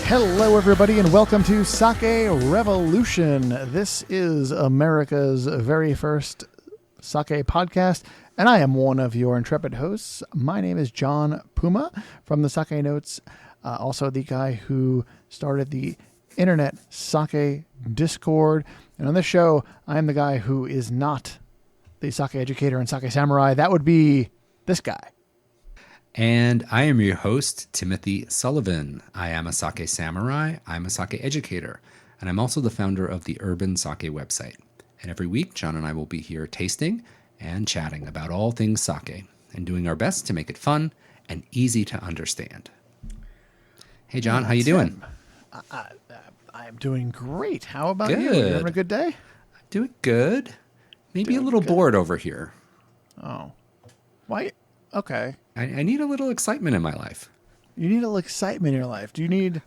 Hello, everybody, and welcome to Sake Revolution. This is America's very first sake podcast, and I am one of your intrepid hosts. My name is John Puma from the Sake Notes, also the guy who started the Internet Sake Discord. And on this show, I am the guy who is not the sake educator and sake samurai. That would be this guy. And I am your host, Timothy Sullivan. I am a sake samurai, I'm a sake educator, and I'm also the founder of the Urban Sake website. And every week, John and I will be here tasting and chatting about all things sake and doing our best to make it fun and easy to understand. Hey, John, how you doing? I'm doing great. How about Good. you? You having a good day? Doing good. Maybe Doing a little good. bored over here. Oh. Why? Okay. I need a little excitement in my life. You need a little excitement in your life. Do you need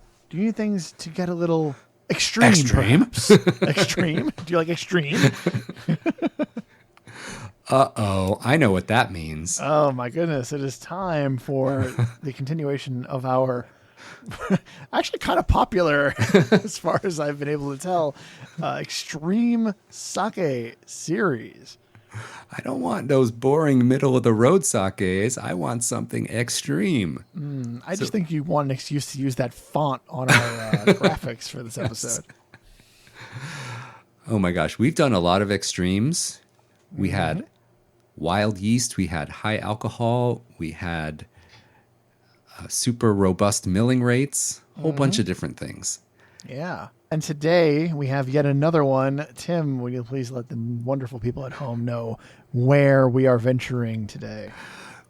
things to get a little extreme? Extreme? Perhaps? Extreme? Do you like extreme? Uh-oh, I know what that means. Oh my goodness. It is time for the continuation of our actually kind of popular, as far as I've been able to tell, extreme sake series. I don't want those boring middle-of-the-road sakes. I want something extreme. I just think you want an excuse to use that font on our graphics for this episode. Oh my gosh, we've done a lot of extremes. We had wild yeast, we had high alcohol, we had super robust milling rates, a whole bunch of different things. Yeah. And today we have yet another one. Tim, will you please let the wonderful people at home know where we are venturing today?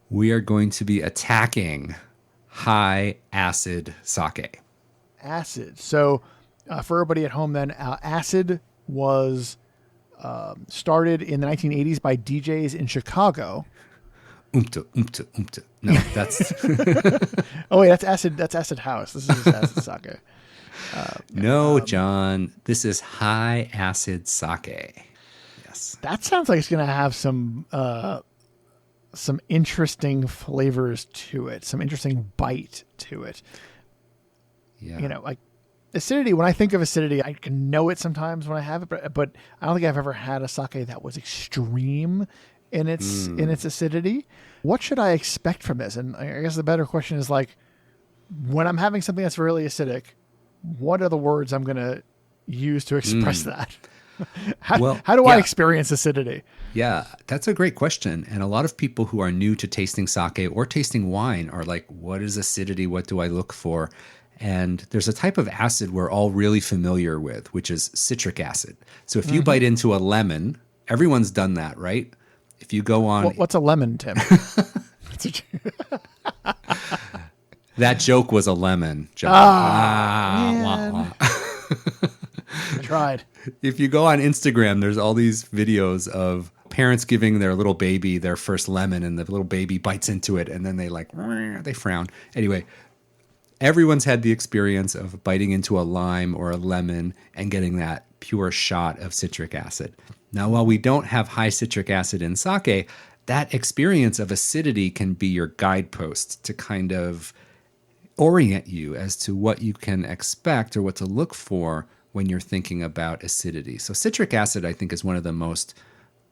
We are going to be attacking high acid sake. Acid. So for everybody at home then, acid was started in the 1980s by DJs in Chicago. Oomta, oomta, oomta. No, that's... Oh, wait, that's acid house. This is just acid sake. No, John, this is high acid sake. Yes. That sounds like it's going to have some interesting flavors to it, some interesting bite to it. Yeah. You know, like acidity. When I think of acidity, I can know it sometimes when I have it, but I don't think I've ever had a sake that was extreme in its acidity. What should I expect from this? And I guess the better question is, like, when I'm having something that's really acidic, what are the words I'm going to use to express that? How do I experience acidity? Yeah, that's a great question. And a lot of people who are new to tasting sake or tasting wine are like, what is acidity? What do I look for? And there's a type of acid we're all really familiar with, which is citric acid. So if you bite into a lemon, everyone's done that, right? If you go on... What's a lemon, Tim? That joke was a lemon. John. Man. Wah, wah. I tried. If you go on Instagram, there's all these videos of parents giving their little baby their first lemon, and the little baby bites into it, and then they frown. Anyway, everyone's had the experience of biting into a lime or a lemon and getting that pure shot of citric acid. Now, while we don't have high citric acid in sake, that experience of acidity can be your guidepost to kind of orient you as to what you can expect or what to look for when you're thinking about acidity. So citric acid, I think, is one of the most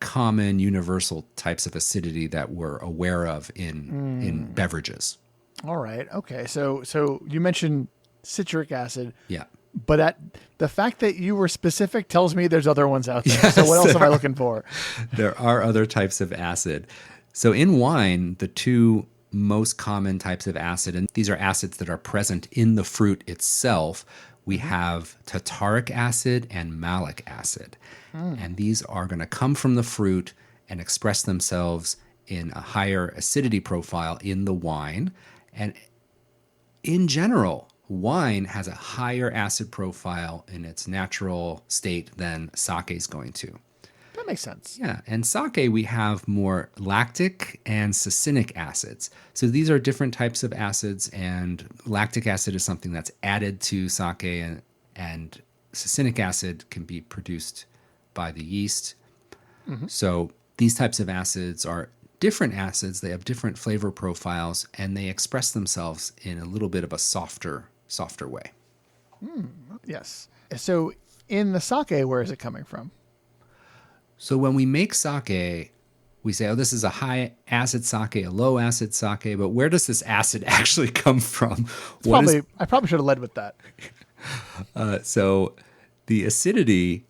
common universal types of acidity that we're aware of in beverages. All right. Okay. So you mentioned citric acid. Yeah. But the fact that you were specific tells me there's other ones out there. Yes, so what else am I looking for? There are other types of acid. So in wine, the two most common types of acid, and these are acids that are present in the fruit itself, we have tartaric acid and malic acid. And these are going to come from the fruit and express themselves in a higher acidity profile in the wine. And in general, wine has a higher acid profile in its natural state than sake is going to. That makes sense. Yeah, and sake, we have more lactic and succinic acids. So these are different types of acids, and lactic acid is something that's added to sake, and succinic acid can be produced by the yeast. So these types of acids are different acids. They have different flavor profiles, and they express themselves in a little bit of a softer way. Yes. So in the sake, where is it coming from? So when we make sake, we say, oh, this is a high acid sake, a low acid sake, but where does this acid actually come from? I probably should have led with that. So the acidity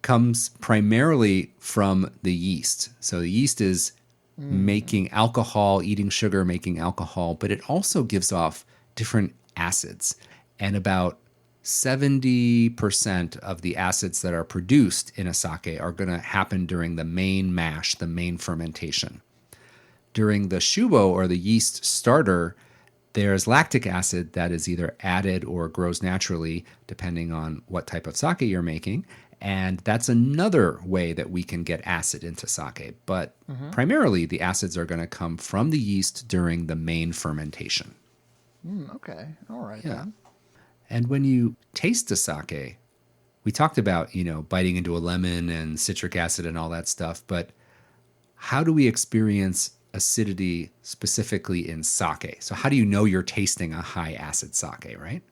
comes primarily from the yeast. So the yeast is making alcohol, eating sugar, making alcohol, but it also gives off different acids. And about 70% of the acids that are produced in a sake are going to happen during the main mash, the main fermentation. During the shubo, or the yeast starter, there's lactic acid that is either added or grows naturally, depending on what type of sake you're making. And that's another way that we can get acid into sake. But primarily, the acids are going to come from the yeast during the main fermentation. Okay. All right. Yeah. Then. And when you taste a sake, we talked about, biting into a lemon and citric acid and all that stuff. But how do we experience acidity specifically in sake? So how do you know you're tasting a high acid sake, right?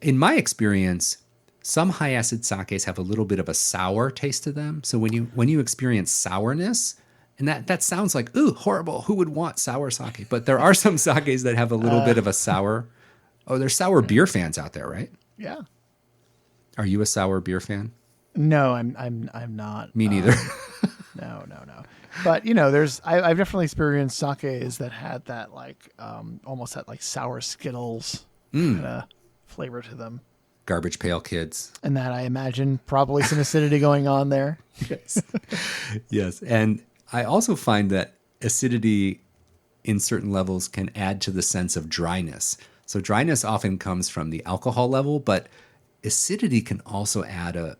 In my experience, some high acid sakes have a little bit of a sour taste to them. So when you experience sourness, and that sounds like, ooh, horrible. Who would want sour sake? But there are some sakes that have a little bit of a sour. Oh, there's sour beer fans out there, right? Yeah. Are you a sour beer fan? No, I'm not. Me neither. No. But I've definitely experienced sakes that had that almost that like sour Skittles kind of flavor to them. Garbage Pail Kids. And that I imagine probably some acidity going on there. Yes. Yes. And I also find that acidity in certain levels can add to the sense of dryness. So dryness often comes from the alcohol level, but acidity can also add a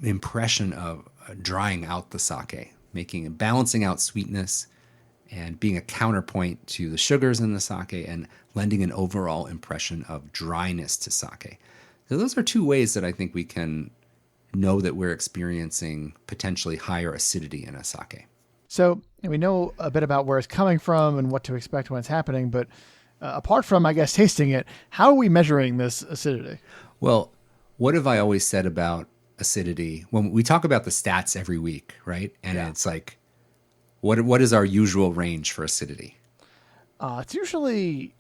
impression of drying out the sake, balancing out sweetness and being a counterpoint to the sugars in the sake and lending an overall impression of dryness to sake. So those are two ways that I think we can know that we're experiencing potentially higher acidity in a sake. So we know a bit about where it's coming from and what to expect when it's happening, but apart from, I guess, tasting it, how are we measuring this acidity? Well, what have I always said about acidity? When we talk about the stats every week, right? And it's like, what is our usual range for acidity? It's usually,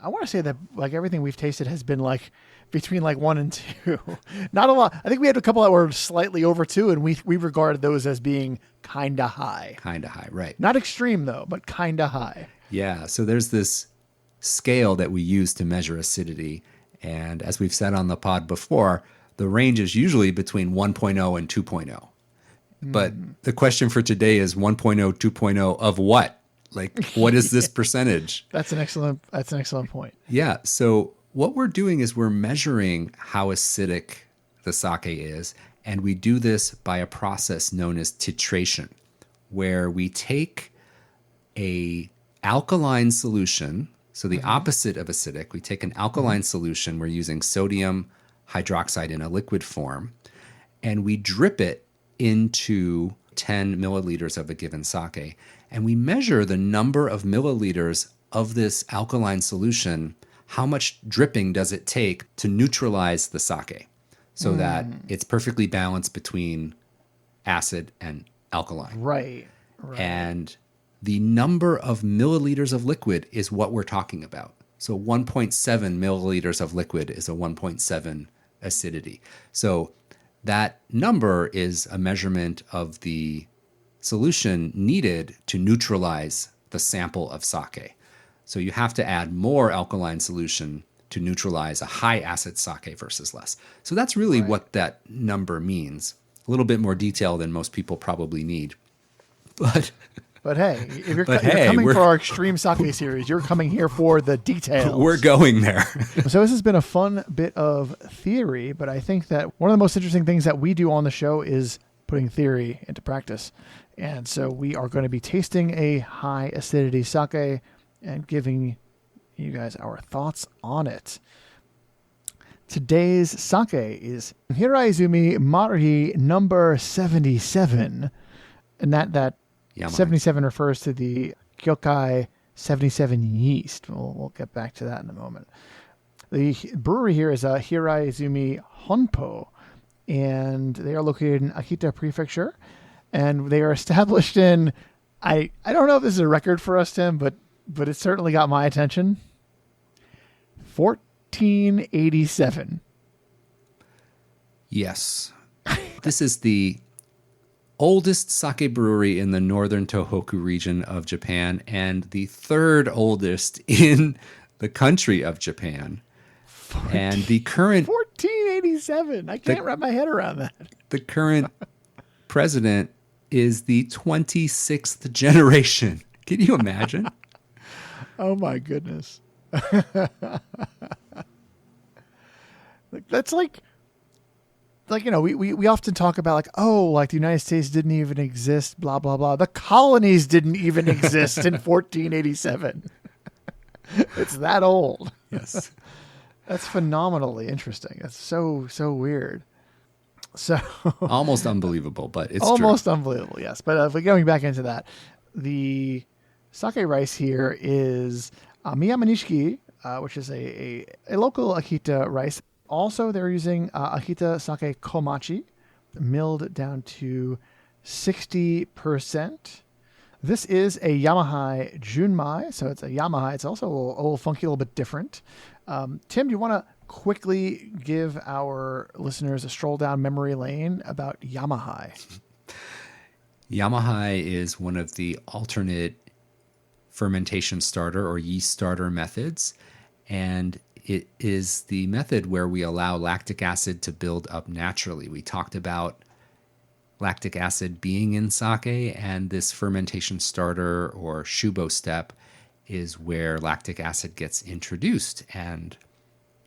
I want to say that like everything we've tasted has been like between like 1 and 2. Not a lot. I think we had a couple that were slightly over 2, and we regarded those as being kind of high. Kind of high, right. Not extreme, though, but kind of high. Yeah, so there's this scale that we use to measure acidity. And as we've said on the pod before, the range is usually between 1.0 and 2.0. But the question for today is 1.0, 2.0 of what? Like, what is this percentage? That's an excellent point. Yeah, so what we're doing is we're measuring how acidic the sake is, and we do this by a process known as titration, where we take a alkaline solution, so the opposite of acidic, we take an alkaline solution, we're using sodium hydroxide in a liquid form, and we drip it into 10 milliliters of a given sake, and we measure the number of milliliters of this alkaline solution. How much dripping does it take to neutralize the sake so that it's perfectly balanced between acid and alkaline? Right. And the number of milliliters of liquid is what we're talking about. So 1.7 milliliters of liquid is a 1.7 acidity. So that number is a measurement of the solution needed to neutralize the sample of sake. So you have to add more alkaline solution to neutralize a high acid sake versus less. So that's really what that number means. A little bit more detail than most people probably need. But hey, if you're coming for our extreme sake series, you're coming here for the details. We're going there. So this has been a fun bit of theory, but I think that one of the most interesting things that we do on the show is putting theory into practice. And so we are going to be tasting a high acidity sake and giving you guys our thoughts on it. Today's sake is Hiraizumi Maruhi number 77. And that 77 refers to the Kyokai 77 yeast. We'll get back to that in a moment. The brewery here is Hiraizumi Honpo, and they are located in Akita Prefecture, and they are established in, I don't know if this is a record for us, Tim, but it certainly got my attention. 1487. Yes. This is the oldest sake brewery in the northern Tohoku region of Japan and the third oldest in the country of Japan. And the current 1487. I can't wrap my head around that. The current president is the 26th generation. Can you imagine? Oh my goodness. That's like, we often talk about like, oh, like the United States didn't even exist, blah, blah, blah. The colonies didn't even exist in 1487. It's that old. Yes. That's phenomenally interesting. That's so weird. So almost unbelievable, but it's almost true. Unbelievable. Yes. But going back into that, the sake rice here is Miyamanishiki, which is a local Akita rice. Also, they're using Akita Sake Komachi, milled down to 60%. This is a Yamahai Junmai, so it's a Yamahai. It's also a little funky, a little bit different. Tim, do you want to quickly give our listeners a stroll down memory lane about Yamahai? Yamahai is one of the alternate fermentation starter or yeast starter methods, and it is the method where we allow lactic acid to build up naturally. We talked about lactic acid being in sake, and this fermentation starter or shubo step is where lactic acid gets introduced. And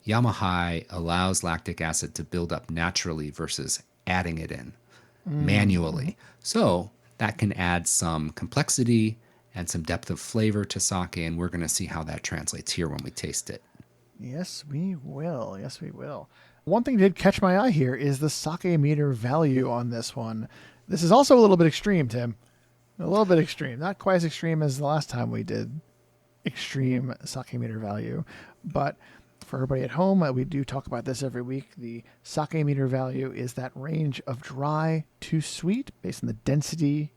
Yamahai allows lactic acid to build up naturally versus adding it in manually. So that can add some complexity and some depth of flavor to sake, and we're going to see how that translates here when we taste it. Yes, we will. Yes, we will. One thing that did catch my eye here is the sake meter value on this one. This is also a little bit extreme, Tim. A little bit extreme. Not quite as extreme as the last time we did extreme sake meter value. But for everybody at home, we do talk about this every week. The sake meter value is that range of dry to sweet based on the density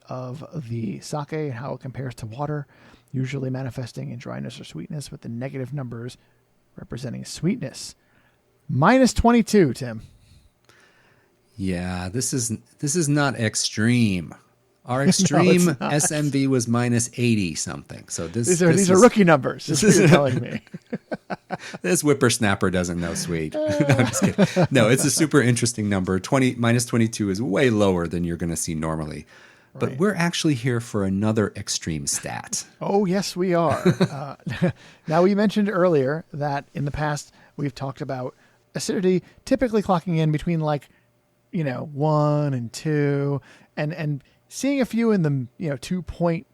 of the sake and how it compares to water, usually manifesting in dryness or sweetness, with the negative numbers representing sweetness. Minus 22, Tim. Yeah, this is not extreme. Our extreme SMV was minus 80 something. So these are rookie numbers. This is what you're telling me. This whippersnapper doesn't know sweet. No, I'm just kidding. No, it's a super interesting number. Minus 22 is way lower than you're going to see normally. But Right. We're actually here for another extreme stat. Oh, yes, we are. Now, we mentioned earlier that in the past, we've talked about acidity typically clocking in between 1 and 2 and seeing a few in the, 2.3,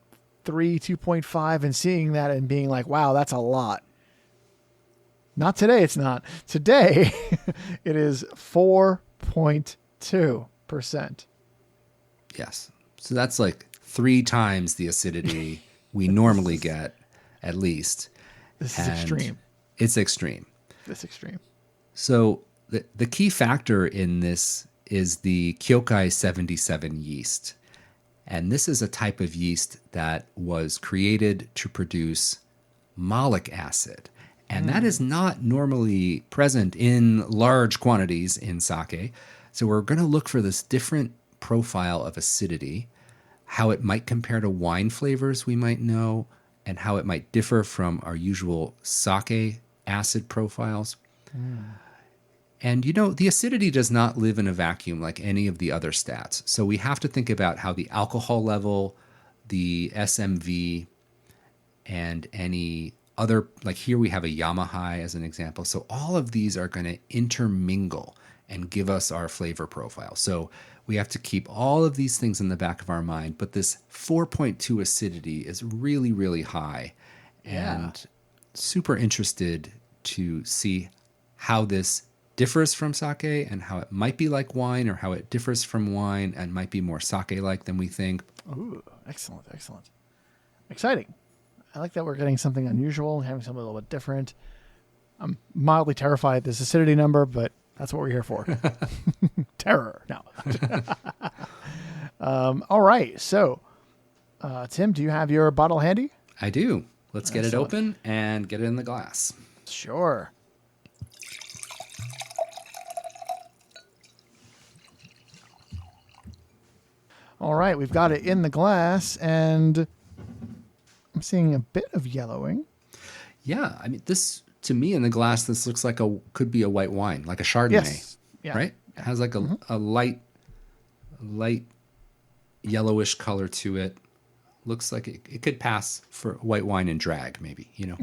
2.5 and seeing that and being like, wow, that's a lot. Not today. It's not. Today, it is 4.2%. Yes. So that's like 3 times the acidity we normally get, at least. This is extreme. It's extreme. This extreme. So the key factor in this is the Kyokai 77 yeast. And this is a type of yeast that was created to produce malic acid. And that is not normally present in large quantities in sake. So we're going to look for this different profile of acidity, how it might compare to wine flavors we might know, and how it might differ from our usual sake acid profiles. And the acidity does not live in a vacuum like any of the other stats. So we have to think about how the alcohol level, the SMV, and any other, like here we have a Yamahai as an example. So all of these are going to intermingle and give us our flavor profile. So we have to keep all of these things in the back of our mind. But this 4.2 acidity is really, really high. And super interested to see how this differs from sake and how it might be like wine or how it differs from wine and might be more sake-like than we think. Ooh, excellent, excellent. Exciting. I like that we're getting something unusual, having something a little bit different. mildly terrified at this acidity number, but that's what we're here for. Terror. No. All right. So, Tim, do you have your bottle handy? I do. Let's get it Excellent. open and get it in the glass. Sure. All right, we've got it in the glass, and I'm seeing a bit of yellowing. Yeah, I mean, this to me in the glass, this looks like could be a white wine, like a Chardonnay, Yes. Yeah. right? It has like a light yellowish color to it. Looks like it could pass for white wine and drag, maybe, you know.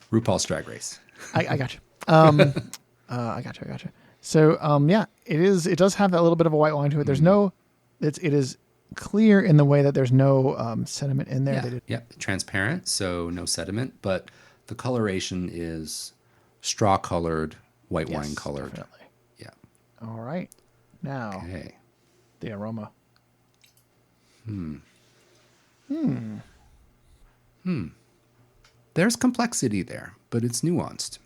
RuPaul's Drag Race. I got you. I got you. So, yeah, it does have that little bit of a white wine to it. There's it is clear in the way that there's no sediment in there. Yeah, transparent, so no sediment, but the coloration is straw colored, white wine colored. Definitely. Yeah. All right. Now, Okay. the aroma. There's complexity there, but it's nuanced.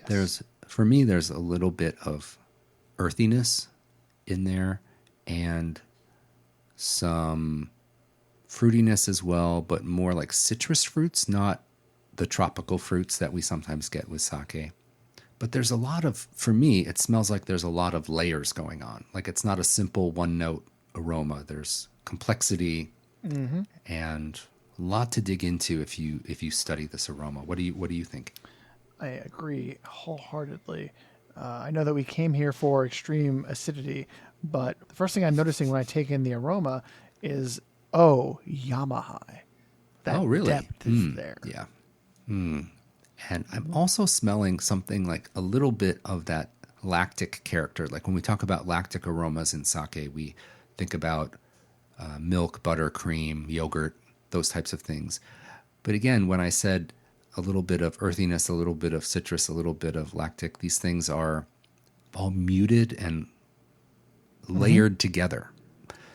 Yes. For me, there's a little bit of earthiness in there and some fruitiness as well, but more like citrus fruits, not the tropical fruits that we sometimes get with sake. But there's a lot of, for me, it smells like there's a lot of layers going on. Like it's not a simple one note aroma. There's complexity and a lot to dig into if you study this aroma. What do you think? I agree wholeheartedly. I know that we came here for extreme acidity, but the first thing I'm noticing when I take in the aroma is, Yamaha. That really? depth is there. Yeah. And I'm also smelling something like a little bit of that lactic character. Like when we talk about lactic aromas in sake, we think about milk, butter, cream, yogurt, those types of things. But again, when I said a little bit of earthiness, a little bit of citrus, a little bit of lactic, these things are all muted and layered together.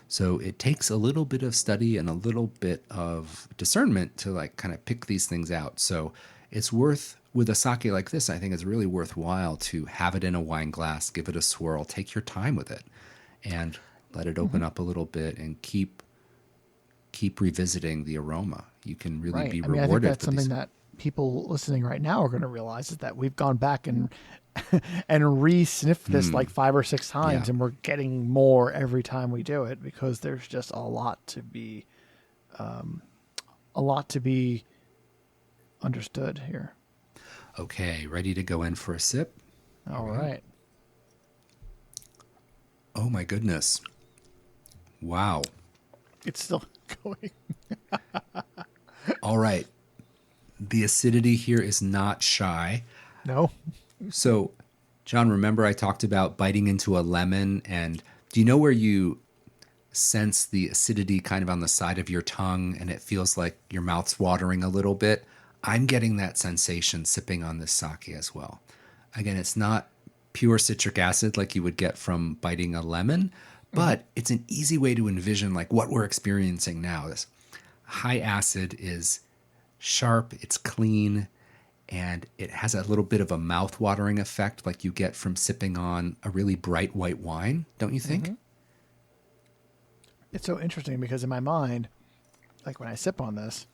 So it takes a little bit of study and a little bit of discernment to like kind of pick these things out. So it's worth, with a sake like this, I think it's really worthwhile to have it in a wine glass, give it a swirl, take your time with it, and let it open up a little bit and keep revisiting the aroma. You can really be rewarded. I think that's for these. something that people listening right now are going to realize, is that we've gone back and re-sniffed this like 5 or 6 times, Yeah. and we're getting more every time we do it, because there's just a lot to be understood here. Okay, ready to go in for a sip? All right. Oh my goodness. Wow. It's still going. All right. The acidity here is not shy. No. So, John, remember I talked about biting into a lemon, and do you know where you sense the acidity kind of on the side of your tongue and it feels like your mouth's watering a little bit? I'm getting that sensation sipping on this sake as well. Again, it's not pure citric acid like you would get from biting a lemon, but it's an easy way to envision like what we're experiencing now. This high acid is sharp, it's clean, and it has a little bit of a mouth-watering effect like you get from sipping on a really bright white wine, don't you think? It's so interesting because in my mind, like when I sip on this,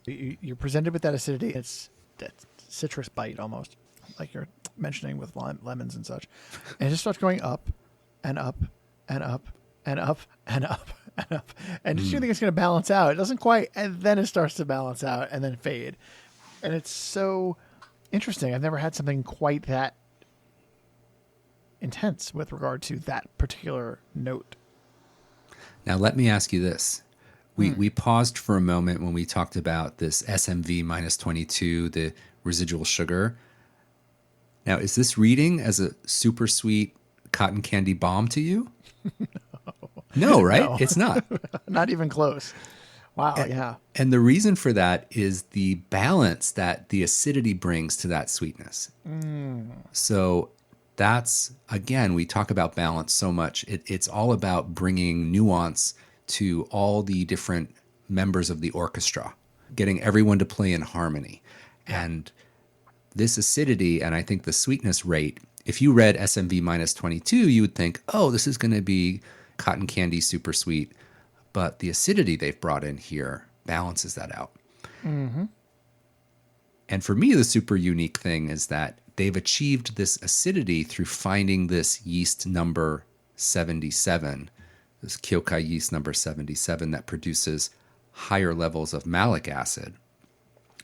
you're presented with that acidity. It's that citrus bite almost, like you're mentioning with lemons and such. And it just starts going up and up and up and up and up and up. And just you think it's going to balance out. It doesn't quite. And then it starts to balance out and then fade. And it's so interesting. I've never had something quite that intense with regard to that particular note. Now, let me ask you this. We paused for a moment when we talked about this SMV minus 22, the residual sugar. Now, is this reading as a super sweet cotton candy bomb to you? No, right? No. It's not. Not even close. Wow, yeah. And the reason for that is the balance that the acidity brings to that sweetness. So that's, again, we talk about balance so much. It's all about bringing nuance to all the different members of the orchestra. getting everyone to play in harmony. And this acidity, and I think the sweetness rate, if you read SMV minus 22, you would think, oh, this is going to be cotton candy super sweet. But the acidity they've brought in here balances that out. Mm-hmm. And for me, the super unique thing is that they've achieved this acidity through finding this yeast number 77, this Kyokai yeast number 77 that produces higher levels of malic acid.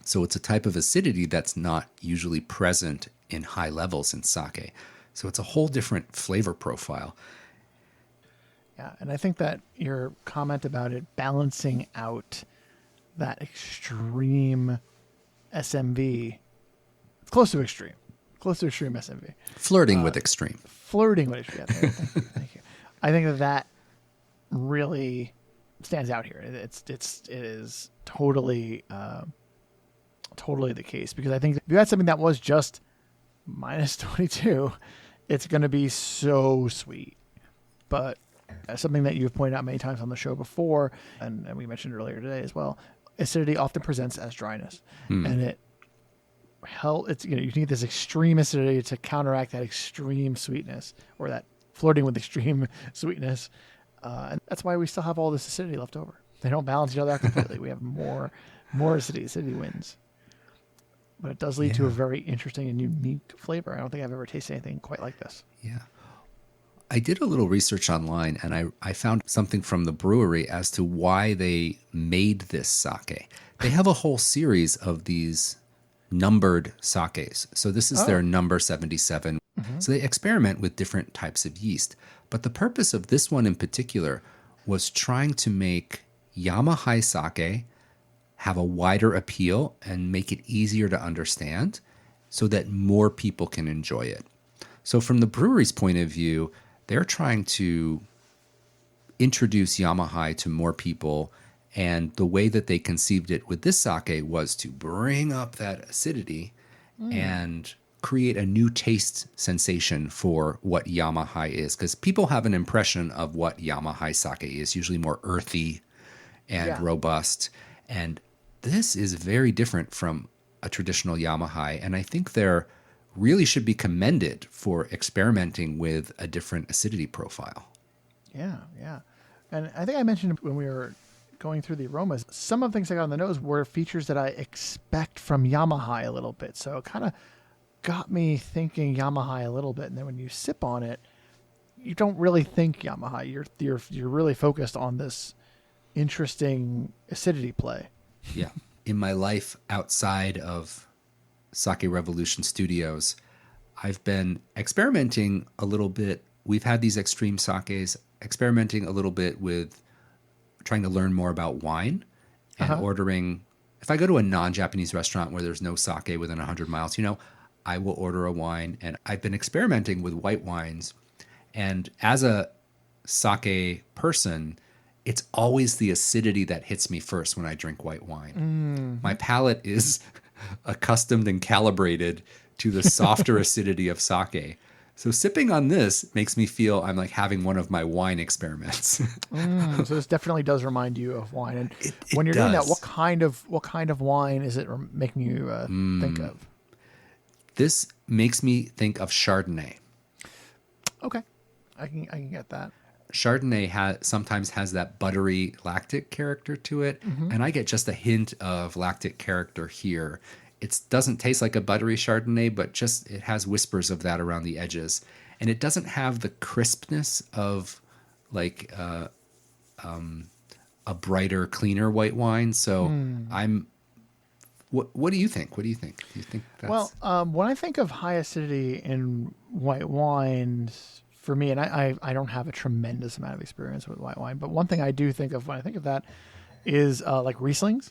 So it's a type of acidity that's not usually present in high levels in sake. So it's a whole different flavor profile. Yeah, and I think that your comment about it balancing out that extreme SMV, it's close to extreme SMV. Flirting with extreme. Flirting with extreme. Yeah, thank you. I think that really stands out here. It is totally the case, because I think if you had something that was just minus 22, it's going to be so sweet. But something that you've pointed out many times on the show before, and we mentioned earlier today as well, acidity often presents as dryness, and it's you need this extreme acidity to counteract that extreme sweetness, or that flirting with extreme sweetness, and that's why we still have all this acidity left over. They don't balance each other out completely. We have more acidity. Acidity wins. But it does lead to a very interesting and unique flavor. I don't think I've ever tasted anything quite like this. Yeah. I did a little research online, and I found something from the brewery as to why they made this sake. They have a whole series of these numbered sakes. So this is their number 77. Mm-hmm. So they experiment with different types of yeast. But the purpose of this one in particular was trying to make Yamahai sake have a wider appeal and make it easier to understand so that more people can enjoy it. So from the brewery's point of view, they're trying to introduce Yamahai to more people, and the way that they conceived it with this sake was to bring up that acidity and create a new taste sensation for what Yamahai is, because people have an impression of what Yamahai sake is, usually more earthy and robust, and this is very different from a traditional Yamahai, and I think they're really should be commended for experimenting with a different acidity profile. Yeah. And I think I mentioned when we were going through the aromas, some of the things I got on the nose were features that I expect from Yamahai a little bit. So it kind of got me thinking Yamahai a little bit. And then when you sip on it, you don't really think Yamahai. You're really focused on this interesting acidity play. Yeah. In my life outside of Sake Revolution Studios, I've been experimenting a little bit. We've had these extreme sakes, experimenting a little bit with trying to learn more about wine and ordering. If I go to a non-Japanese restaurant where there's no sake within 100 miles, I will order a wine. And I've been experimenting with white wines. And as a sake person, it's always the acidity that hits me first when I drink white wine. My palate is accustomed and calibrated to the softer acidity of sake. So sipping on this makes me feel I'm like having one of my wine experiments. So this definitely does remind you of wine. And when you're doing that, what kind of wine is it making you think of? This makes me think of Chardonnay. Okay, I can get that. Chardonnay sometimes has that buttery lactic character to it, and I get just a hint of lactic character here. It doesn't taste like a buttery Chardonnay, but just it has whispers of that around the edges, and it doesn't have the crispness of like a brighter, cleaner white wine. So What do you think? What do you think? Do you think that's... Well, when I think of high acidity in white wines, for me, and I don't have a tremendous amount of experience with white wine, but one thing I do think of when I think of that is like Rieslings.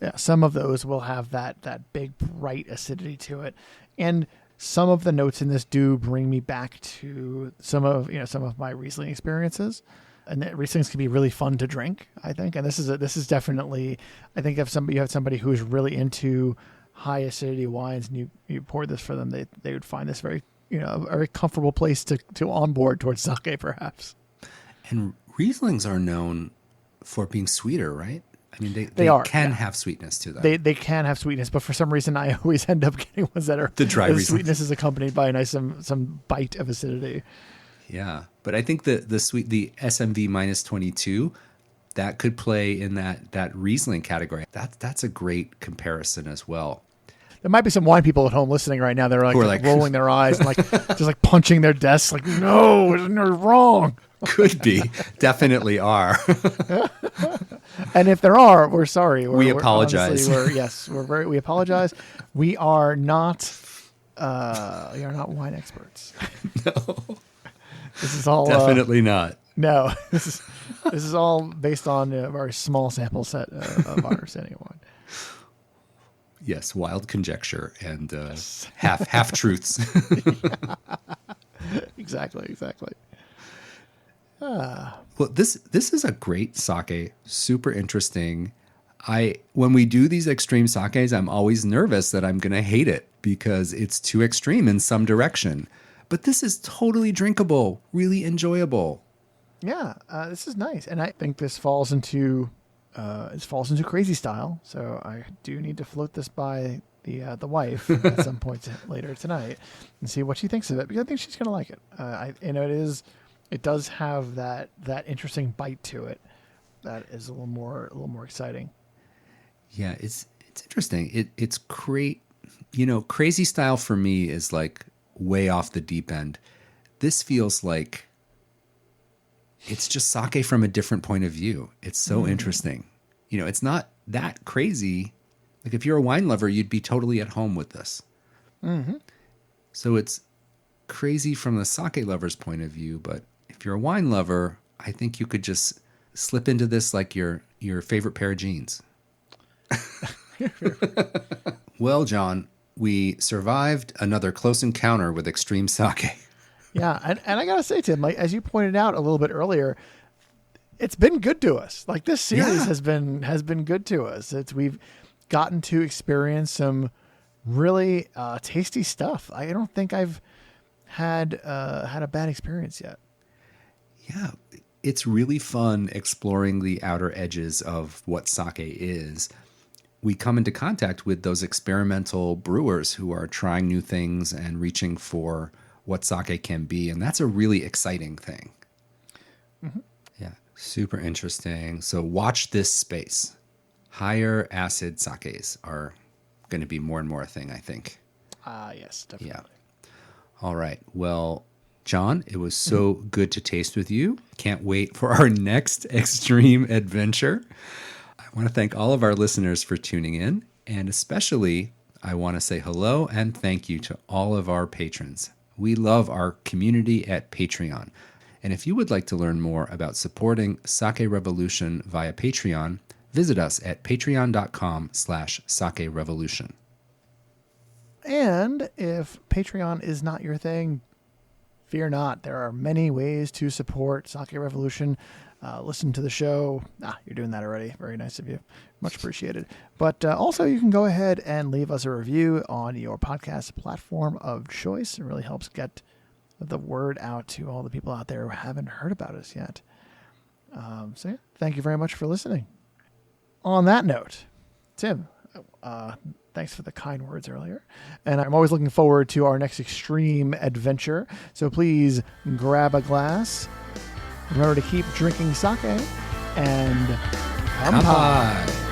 Yeah, some of those will have that big bright acidity to it, and some of the notes in this do bring me back to some of my Riesling experiences. And that Rieslings can be really fun to drink, I think. And this is definitely, I think if you have somebody who is really into high acidity wines and you pour this for them, they would find this very, a very comfortable place to onboard towards sake, perhaps. And Rieslings are known for being sweeter, right? I mean, they can yeah. have sweetness to them. They can have sweetness, but for some reason I always end up getting ones that are The dry the Riesling. sweetness is accompanied by a nice some bite of acidity. Yeah, but I think the SMV minus 22, that could play in that Riesling category. That's a great comparison as well. There might be some wine people at home listening right now that are Who are like like rolling their eyes and like just like punching their desks like, no, you're wrong. Could be, definitely are. And if there are, we're sorry. We apologize. We apologize. We are not wine experts. No, This is all definitely not. No, this is all based on a very small sample set of our understanding of wine. Yes, wild conjecture and half truths. Exactly. Well, this is a great sake, super interesting. When we do these extreme sakes, I'm always nervous that I'm going to hate it because it's too extreme in some direction. But this is totally drinkable, really enjoyable. Yeah, this is nice, and I think this falls into crazy style. So I do need to float this by the wife at some point later tonight and see what she thinks of it, because I think she's going to like it. It does have that interesting bite to it that is a little more exciting. Yeah, it's interesting. It's great. Crazy style for me is like way off the deep end. This feels like it's just sake from a different point of view. It's so interesting. It's not that crazy. Like if you're a wine lover, you'd be totally at home with this. Mm-hmm. So it's crazy from the sake lover's point of view, but if you're a wine lover, I think you could just slip into this like your favorite pair of jeans. Well, John, we survived another close encounter with extreme sake. Yeah, and I gotta say, Tim, like as you pointed out a little bit earlier, it's been good to us. Like this series has been good to us. We've gotten to experience some really tasty stuff. I don't think I've had a bad experience yet. Yeah, it's really fun exploring the outer edges of what sake is. We come into contact with those experimental brewers who are trying new things and reaching for what sake can be, and that's a really exciting thing. Mm-hmm. Yeah, super interesting. So watch this space. Higher acid sakes are going to be more and more a thing, I think. Yes, definitely. Yeah. All right. Well, John, it was so good to taste with you. Can't wait for our next extreme adventure. I want to thank all of our listeners for tuning in, and especially I want to say hello and thank you to all of our patrons. We love our community at Patreon. And if you would like to learn more about supporting Sake Revolution via Patreon, visit us at patreon.com/Sake Revolution. And if Patreon is not your thing, fear not. There are many ways to support Sake Revolution. Listen to the show. You're doing that already. Very nice of you. Much appreciated. But also, you can go ahead and leave us a review on your podcast platform of choice. It really helps get the word out to all the people out there who haven't heard about us yet. Thank you very much for listening. On that note, Tim, thanks for the kind words earlier. And I'm always looking forward to our next extreme adventure. So please grab a glass. Remember to keep drinking sake and kanpai.